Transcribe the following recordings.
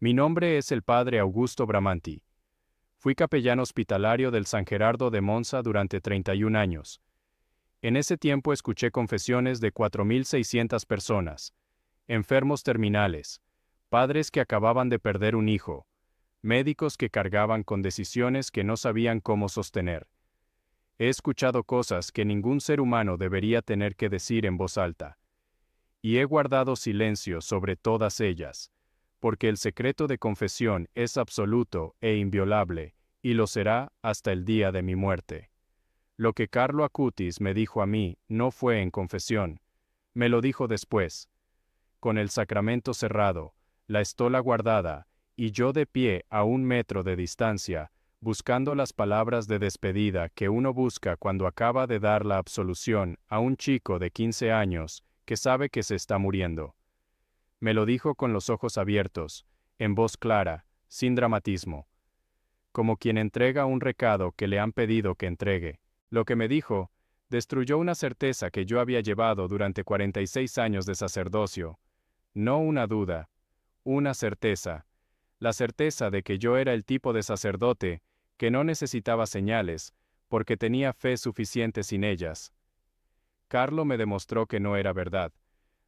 Mi nombre es el padre Augusto Bramanti. Fui capellán hospitalario del San Gerardo de Monza durante 31 años. En ese tiempo escuché confesiones de 4.600 personas, enfermos terminales, padres que acababan de perder un hijo, médicos que cargaban con decisiones que no sabían cómo sostener. He escuchado cosas que ningún ser humano debería tener que decir en voz alta. Y he guardado silencio sobre todas ellas, porque el secreto de confesión es absoluto e inviolable, y lo será hasta el día de mi muerte. Lo que Carlo Acutis me dijo a mí no fue en confesión, me lo dijo después. Con el sacramento cerrado, la estola guardada, y yo de pie a 1 metro de distancia, buscando las palabras de despedida que uno busca cuando acaba de dar la absolución a un chico de 15 años, que sabe que se está muriendo. Me lo dijo con los ojos abiertos, en voz clara, sin dramatismo. Como quien entrega un recado que le han pedido que entregue. Lo que me dijo, destruyó una certeza que yo había llevado durante 46 años de sacerdocio. No una duda, una certeza. La certeza de que yo era el tipo de sacerdote que no necesitaba señales, porque tenía fe suficiente sin ellas. Carlo me demostró que no era verdad.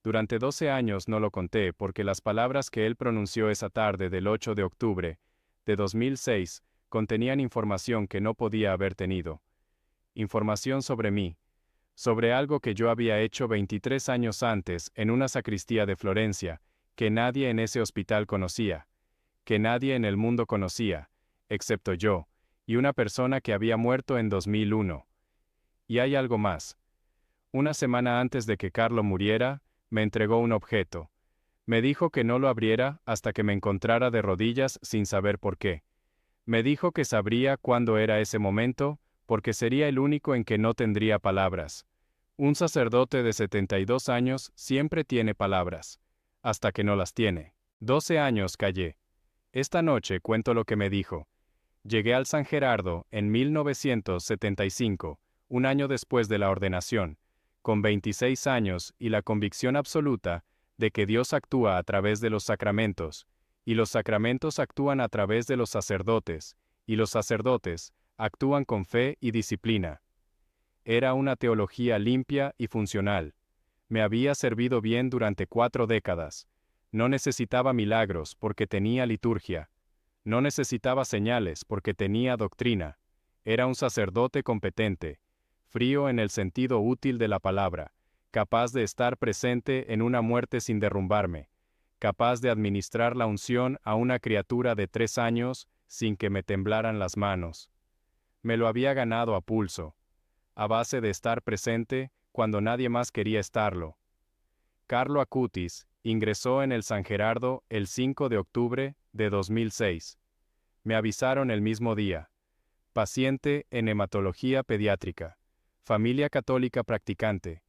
Durante 12 años no lo conté porque las palabras que él pronunció esa tarde del 8 de octubre de 2006 contenían información que no podía haber tenido. Información sobre mí, sobre algo que yo había hecho 23 años antes en una sacristía de Florencia, que nadie en ese hospital conocía, que nadie en el mundo conocía, excepto yo, y una persona que había muerto en 2001. Y hay algo más. Una semana antes de que Carlo muriera, me entregó un objeto. Me dijo que no lo abriera hasta que me encontrara de rodillas sin saber por qué. Me dijo que sabría cuándo era ese momento, porque sería el único en que no tendría palabras. Un sacerdote de 72 años siempre tiene palabras, hasta que no las tiene. 12 años callé. Esta noche cuento lo que me dijo. Llegué al San Gerardo en 1975, un año después de la ordenación, con 26 años y la convicción absoluta de que Dios actúa a través de los sacramentos, y los sacramentos actúan a través de los sacerdotes, y los sacerdotes actúan con fe y disciplina. Era una teología limpia y funcional. Me había servido bien durante 4 décadas. No necesitaba milagros porque tenía liturgia. No necesitaba señales porque tenía doctrina. Era un sacerdote competente, frío en el sentido útil de la palabra, capaz de estar presente en una muerte sin derrumbarme, capaz de administrar la unción a una criatura de 3 años sin que me temblaran las manos. Me lo había ganado a pulso, a base de estar presente cuando nadie más quería estarlo. Carlo Acutis ingresó en el San Gerardo el 5 de octubre de 2006. Me avisaron el mismo día. Paciente en hematología pediátrica. Familia católica practicante.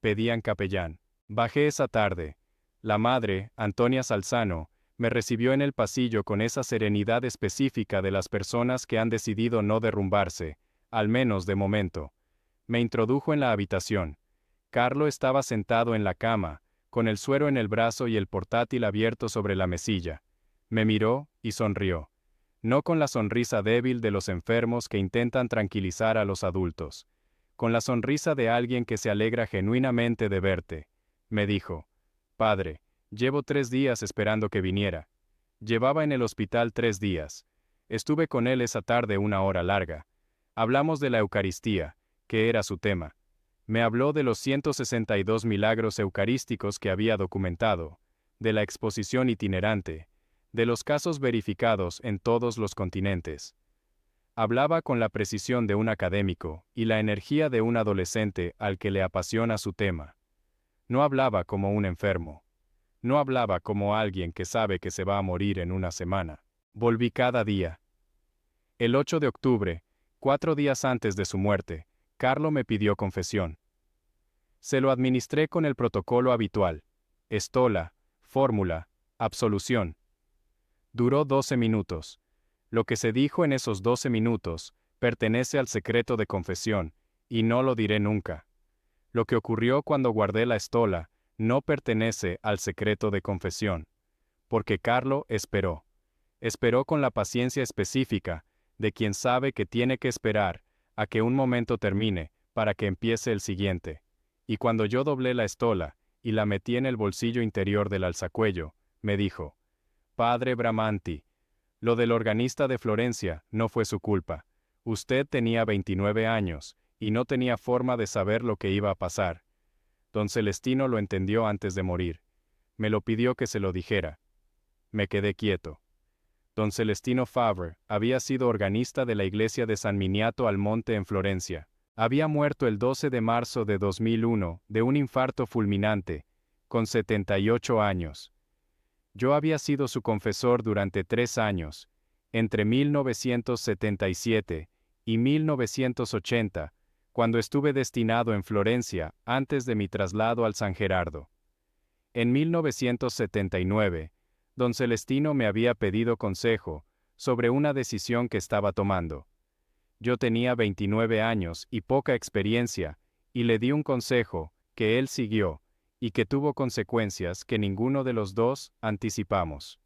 Pedían capellán. Bajé esa tarde. La madre, Antonia Salzano, me recibió en el pasillo con esa serenidad específica de las personas que han decidido no derrumbarse, al menos de momento. Me introdujo en la habitación. Carlo estaba sentado en la cama, con el suero en el brazo y el portátil abierto sobre la mesilla. Me miró y sonrió. No con la sonrisa débil de los enfermos que intentan tranquilizar a los adultos. Con la sonrisa de alguien que se alegra genuinamente de verte. Me dijo: Padre, llevo 3 días esperando que viniera. Llevaba en el hospital 3 días. Estuve con él esa tarde 1 hora larga. Hablamos de la Eucaristía, que era su tema. Me habló de los 162 milagros eucarísticos que había documentado, de la exposición itinerante, de los casos verificados en todos los continentes. Hablaba con la precisión de un académico y la energía de un adolescente al que le apasiona su tema. No hablaba como un enfermo. No hablaba como alguien que sabe que se va a morir en una semana. Volví cada día. El 8 de octubre, 4 días antes de su muerte, Carlo me pidió confesión. Se lo administré con el protocolo habitual: estola, fórmula, absolución. Duró 12 minutos. Lo que se dijo en esos 12 minutos pertenece al secreto de confesión, y no lo diré nunca. Lo que ocurrió cuando guardé la estola no pertenece al secreto de confesión. porque Carlo esperó. Esperó con la paciencia específica de quien sabe que tiene que esperar a que un momento termine para que empiece el siguiente. Y cuando yo doblé la estola y la metí en el bolsillo interior del alzacuello, me dijo: «Padre Bramanti, lo del organista de Florencia no fue su culpa. Usted tenía 29 años y no tenía forma de saber lo que iba a pasar. Don Celestino lo entendió antes de morir. Me lo pidió que se lo dijera. Me quedé quieto. Don Celestino Favre había sido organista de la iglesia de San Miniato al Monte en Florencia. Había muerto el 12 de marzo de 2001 de un infarto fulminante, con 78 años. Yo había sido su confesor durante 3 años, entre 1977 y 1980, cuando estuve destinado en Florencia antes de mi traslado al San Gerardo. En 1979, don Celestino me había pedido consejo sobre una decisión que estaba tomando. Yo tenía 29 años y poca experiencia, y le di un consejo que él siguió, y que tuvo consecuencias que ninguno de los dos anticipamos.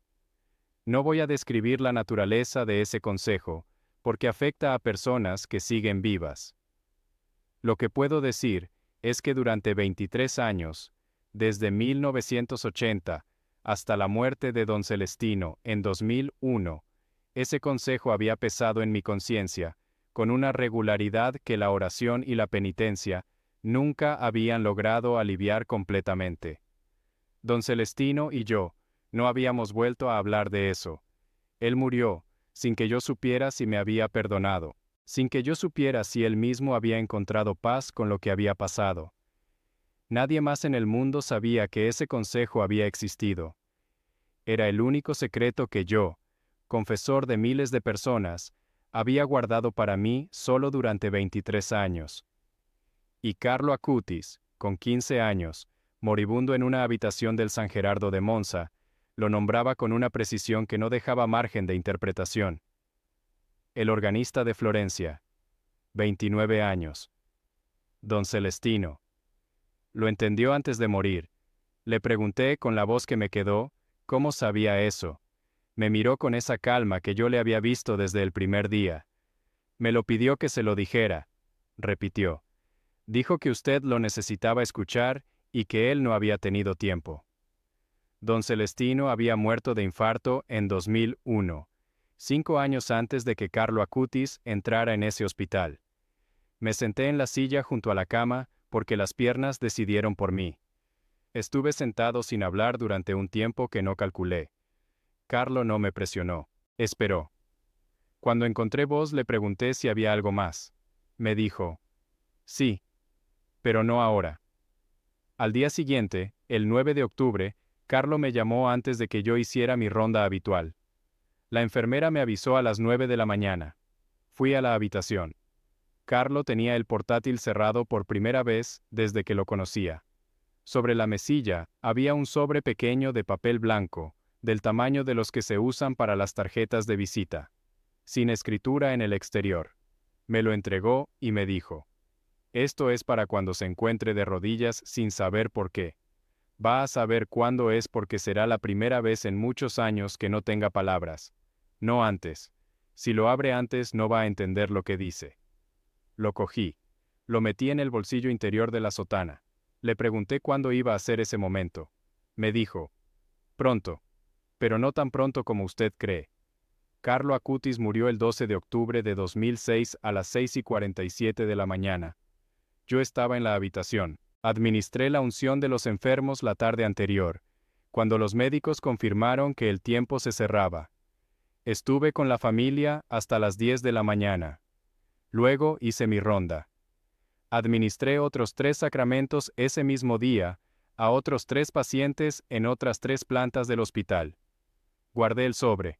No voy a describir la naturaleza de ese consejo, porque afecta a personas que siguen vivas. Lo que puedo decir es que durante 23 años, desde 1980 hasta la muerte de don Celestino en 2001, ese consejo había pesado en mi conciencia, con una regularidad que la oración y la penitencia nunca habían logrado aliviar completamente. Don Celestino y yo no habíamos vuelto a hablar de eso. Él murió, sin que yo supiera si me había perdonado, sin que yo supiera si él mismo había encontrado paz con lo que había pasado. Nadie más en el mundo sabía que ese consejo había existido. Era el único secreto que yo, confesor de miles de personas, había guardado para mí solo durante 23 años. Y Carlo Acutis, con 15 años, moribundo en una habitación del San Gerardo de Monza, lo nombraba con una precisión que no dejaba margen de interpretación. El organista de Florencia. 29 años. Don Celestino. Lo entendió antes de morir. Le pregunté con la voz que me quedó, ¿cómo sabía eso? Me miró con esa calma que yo le había visto desde el primer día. Me lo pidió que se lo dijera, repitió. Dijo que usted lo necesitaba escuchar y que él no había tenido tiempo. Don Celestino había muerto de infarto en 2001, 5 años antes de que Carlo Acutis entrara en ese hospital. Me senté en la silla junto a la cama porque las piernas decidieron por mí. Estuve sentado sin hablar durante un tiempo que no calculé. Carlo no me presionó. Esperó. Cuando encontré voz le pregunté si había algo más. Me dijo: sí, pero no ahora. Al día siguiente, el 9 de octubre, Carlo me llamó antes de que yo hiciera mi ronda habitual. La enfermera me avisó a las 9 de la mañana. Fui a la habitación. Carlo tenía el portátil cerrado por primera vez desde que lo conocía. Sobre la mesilla había un sobre pequeño de papel blanco, del tamaño de los que se usan para las tarjetas de visita, sin escritura en el exterior. Me lo entregó y me dijo: esto es para cuando se encuentre de rodillas sin saber por qué. Va a saber cuándo es porque será la primera vez en muchos años que no tenga palabras. No antes. Si lo abre antes no va a entender lo que dice. Lo cogí. Lo metí en el bolsillo interior de la sotana. Le pregunté cuándo iba a ser ese momento. Me dijo: pronto. Pero no tan pronto como usted cree. Carlo Acutis murió el 12 de octubre de 2006 a las 6:47 de la mañana. Yo estaba en la habitación. Administré la unción de los enfermos la tarde anterior, cuando los médicos confirmaron que el tiempo se cerraba. Estuve con la familia hasta las 10 de la mañana. Luego hice mi ronda. Administré otros 3 sacramentos ese mismo día, a otros 3 pacientes en otras 3 plantas del hospital. Guardé el sobre.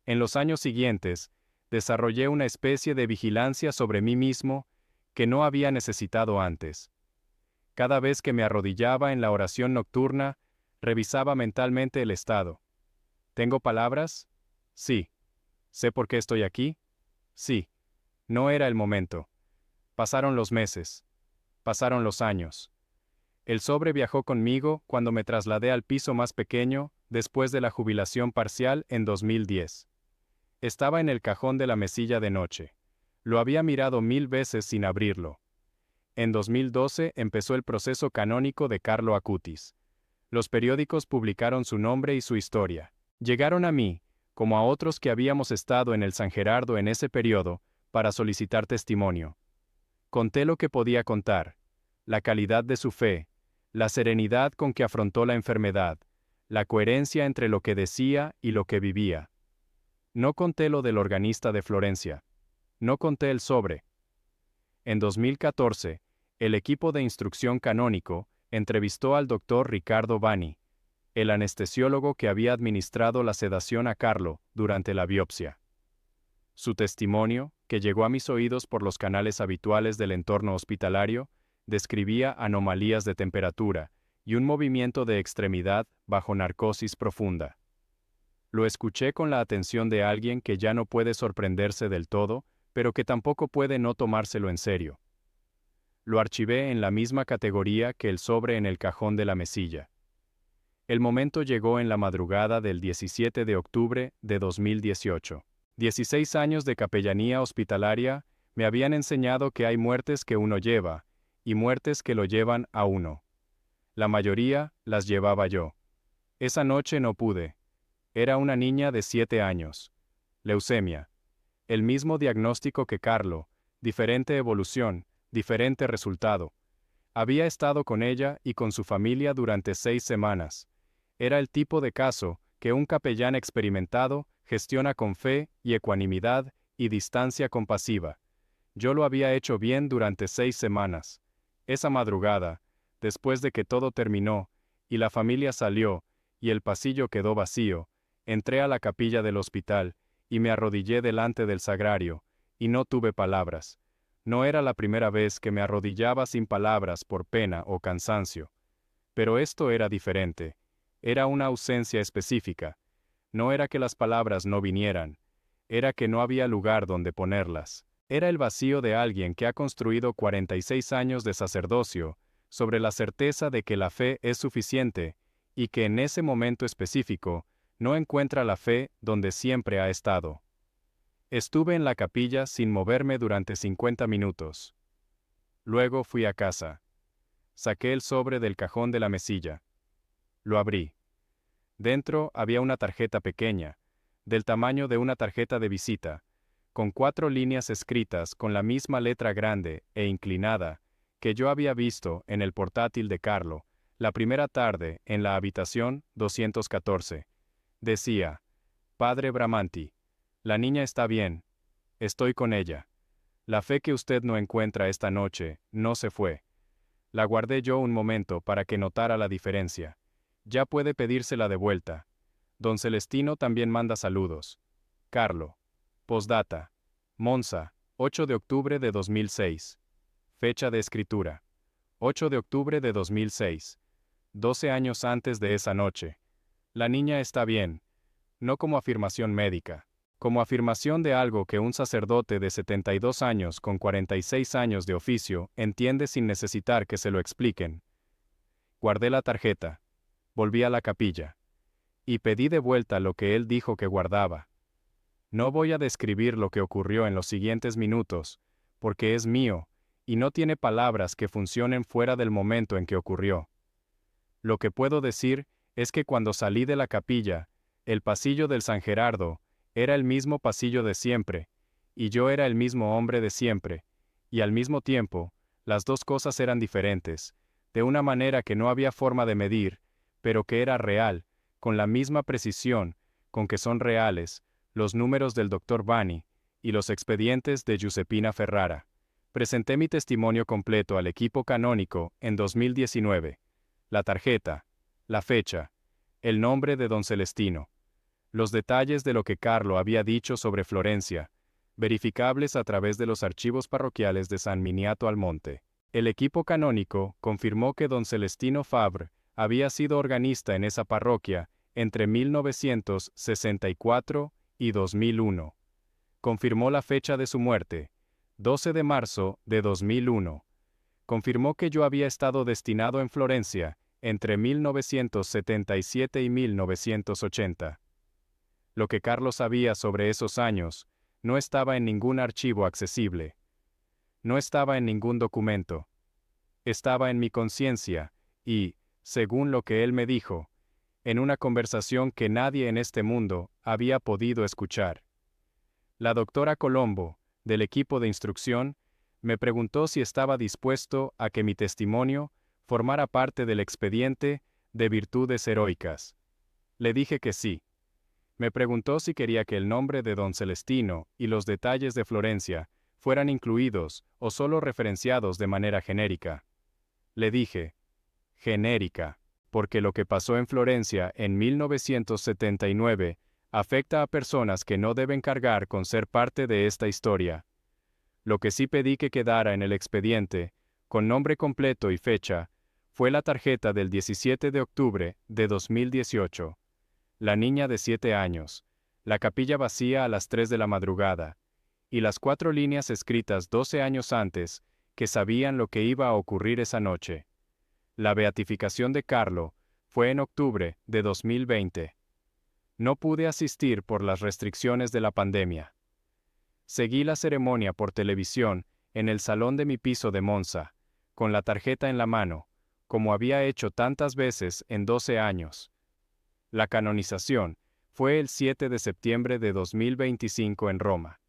En los años siguientes, desarrollé una especie de vigilancia sobre mí mismo que no había necesitado antes. Cada vez que me arrodillaba en la oración nocturna, revisaba mentalmente el estado. ¿Tengo palabras? Sí. ¿Sé por qué estoy aquí? Sí. No era el momento. Pasaron los meses. Pasaron los años. El sobre viajó conmigo cuando me trasladé al piso más pequeño, después de la jubilación parcial en 2010. Estaba en el cajón de la mesilla de noche. Lo había mirado 1000 veces sin abrirlo. En 2012 empezó el proceso canónico de Carlo Acutis. Los periódicos publicaron su nombre y su historia. Llegaron a mí, como a otros que habíamos estado en el San Gerardo en ese periodo, para solicitar testimonio. Conté lo que podía contar, la calidad de su fe, la serenidad con que afrontó la enfermedad, la coherencia entre lo que decía y lo que vivía. No conté lo del organista de Florencia. No conté el sobre. En 2014, el equipo de instrucción canónico entrevistó al doctor Ricardo Bani, el anestesiólogo que había administrado la sedación a Carlo durante la biopsia. Su testimonio, que llegó a mis oídos por los canales habituales del entorno hospitalario, describía anomalías de temperatura y un movimiento de extremidad bajo narcosis profunda. Lo escuché con la atención de alguien que ya no puede sorprenderse del todo, pero que tampoco puede no tomárselo en serio. Lo archivé en la misma categoría que el sobre en el cajón de la mesilla. El momento llegó en la madrugada del 17 de octubre de 2018. 16 años de capellanía hospitalaria me habían enseñado que hay muertes que uno lleva, y muertes que lo llevan a uno. La mayoría las llevaba yo. Esa noche no pude. Era una niña de 7 años. Leucemia. El mismo diagnóstico que Carlo, diferente evolución, diferente resultado. Había estado con ella y con su familia durante 6 semanas. Era el tipo de caso que un capellán experimentado gestiona con fe y ecuanimidad y distancia compasiva. Yo lo había hecho bien durante 6 semanas. Esa madrugada, después de que todo terminó, y la familia salió, y el pasillo quedó vacío, entré a la capilla del hospital, y me arrodillé delante del sagrario, y no tuve palabras. No era la primera vez que me arrodillaba sin palabras por pena o cansancio. Pero esto era diferente. Era una ausencia específica. No era que las palabras no vinieran. Era que no había lugar donde ponerlas. Era el vacío de alguien que ha construido 46 años de sacerdocio, sobre la certeza de que la fe es suficiente, y que en ese momento específico, no encuentra la fe donde siempre ha estado. Estuve en la capilla sin moverme durante 50 minutos. Luego fui a casa. Saqué el sobre del cajón de la mesilla. Lo abrí. Dentro había una tarjeta pequeña, del tamaño de una tarjeta de visita, con 4 líneas escritas con la misma letra grande e inclinada que yo había visto en el portátil de Carlo, la primera tarde en la habitación 214. Decía: Padre Bramanti, la niña está bien. Estoy con ella. La fe que usted no encuentra esta noche no se fue. La guardé yo un momento para que notara la diferencia. Ya puede pedírsela de vuelta. Don Celestino también manda saludos. Carlo. Postdata. Monza, 8 de octubre de 2006. Fecha de escritura. 8 de octubre de 2006. 12 años antes de esa noche. La niña está bien. No como afirmación médica. Como afirmación de algo que un sacerdote de 72 años con 46 años de oficio entiende sin necesitar que se lo expliquen. Guardé la tarjeta. Volví a la capilla. Y pedí de vuelta lo que él dijo que guardaba. No voy a describir lo que ocurrió en los siguientes minutos, porque es mío, y no tiene palabras que funcionen fuera del momento en que ocurrió. Lo que puedo decir es que cuando salí de la capilla, el pasillo del San Gerardo era el mismo pasillo de siempre, y yo era el mismo hombre de siempre, y al mismo tiempo, las dos cosas eran diferentes, de una manera que no había forma de medir, pero que era real, con la misma precisión con que son reales los números del Dr. Bani y los expedientes de Giuseppina Ferrara. Presenté mi testimonio completo al equipo canónico en 2019. La tarjeta, la fecha, el nombre de don Celestino, los detalles de lo que Carlo había dicho sobre Florencia, verificables a través de los archivos parroquiales de San Miniato al Monte. El equipo canónico confirmó que don Celestino Fabre había sido organista en esa parroquia entre 1964 y 2001. Confirmó la fecha de su muerte, 12 de marzo de 2001. Confirmó que yo había estado destinado en Florencia entre 1977 y 1980. Lo que Carlos sabía sobre esos años no estaba en ningún archivo accesible. No estaba en ningún documento. Estaba en mi conciencia y, según lo que él me dijo, en una conversación que nadie en este mundo había podido escuchar. La doctora Colombo, del equipo de instrucción, me preguntó si estaba dispuesto a que mi testimonio formara parte del expediente de virtudes heroicas. Le dije que sí. Me preguntó si quería que el nombre de don Celestino y los detalles de Florencia fueran incluidos o solo referenciados de manera genérica. Le dije, genérica, porque lo que pasó en Florencia en 1979 afecta a personas que no deben cargar con ser parte de esta historia. Lo que sí pedí que quedara en el expediente, con nombre completo y fecha, fue la tarjeta del 17 de octubre de 2018. La niña de 7 años, la capilla vacía a las 3 de la madrugada, y las 4 líneas escritas 12 años antes, que sabían lo que iba a ocurrir esa noche. La beatificación de Carlo fue en octubre de 2020. No pude asistir por las restricciones de la pandemia. Seguí la ceremonia por televisión en el salón de mi piso de Monza, con la tarjeta en la mano, como había hecho tantas veces en 12 años. La canonización fue el 7 de septiembre de 2025 en Roma.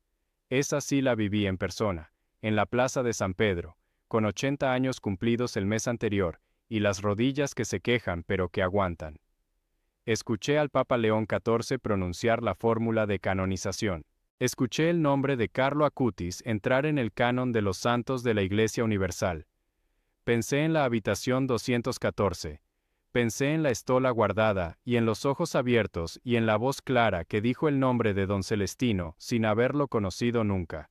Esa sí la viví en persona, en la Plaza de San Pedro, con 80 años cumplidos el mes anterior, y las rodillas que se quejan pero que aguantan. Escuché al Papa León XIV pronunciar la fórmula de canonización. Escuché el nombre de Carlo Acutis entrar en el canon de los santos de la Iglesia Universal. Pensé en la habitación 214. Pensé en la estola guardada, y en los ojos abiertos, y en la voz clara que dijo el nombre de don Celestino, sin haberlo conocido nunca.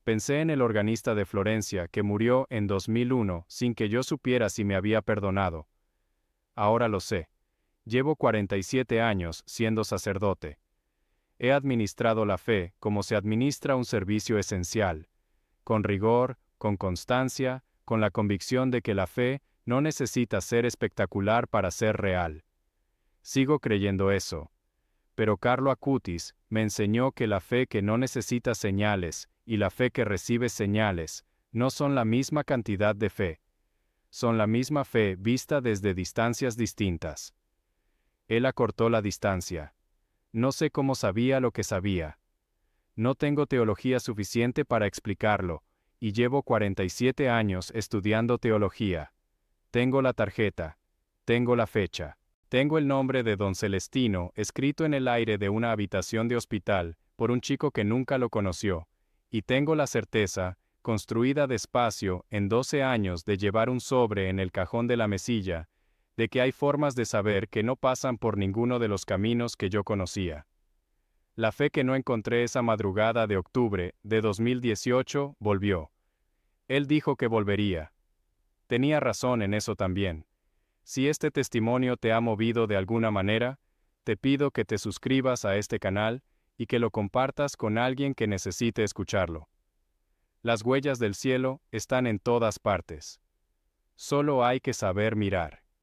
Pensé en el organista de Florencia que murió en 2001 sin que yo supiera si me había perdonado. Ahora lo sé. Llevo 47 años siendo sacerdote. He administrado la fe como se administra un servicio esencial, con rigor, con constancia, con la convicción de que la fe no necesita ser espectacular para ser real. Sigo creyendo eso. Pero Carlo Acutis me enseñó que la fe que no necesita señales y la fe que recibe señales no son la misma cantidad de fe. Son la misma fe vista desde distancias distintas. Él acortó la distancia. No sé cómo sabía lo que sabía. No tengo teología suficiente para explicarlo, y llevo 47 años estudiando teología. Tengo la tarjeta. Tengo la fecha. Tengo el nombre de don Celestino escrito en el aire de una habitación de hospital por un chico que nunca lo conoció, y tengo la certeza, construida despacio en 12 años de llevar un sobre en el cajón de la mesilla, de que hay formas de saber que no pasan por ninguno de los caminos que yo conocía. La fe que no encontré esa madrugada de octubre de 2018 volvió. Él dijo que volvería. Tenía razón en eso también. Si este testimonio te ha movido de alguna manera, te pido que te suscribas a este canal y que lo compartas con alguien que necesite escucharlo. Las huellas del cielo están en todas partes. Solo hay que saber mirar.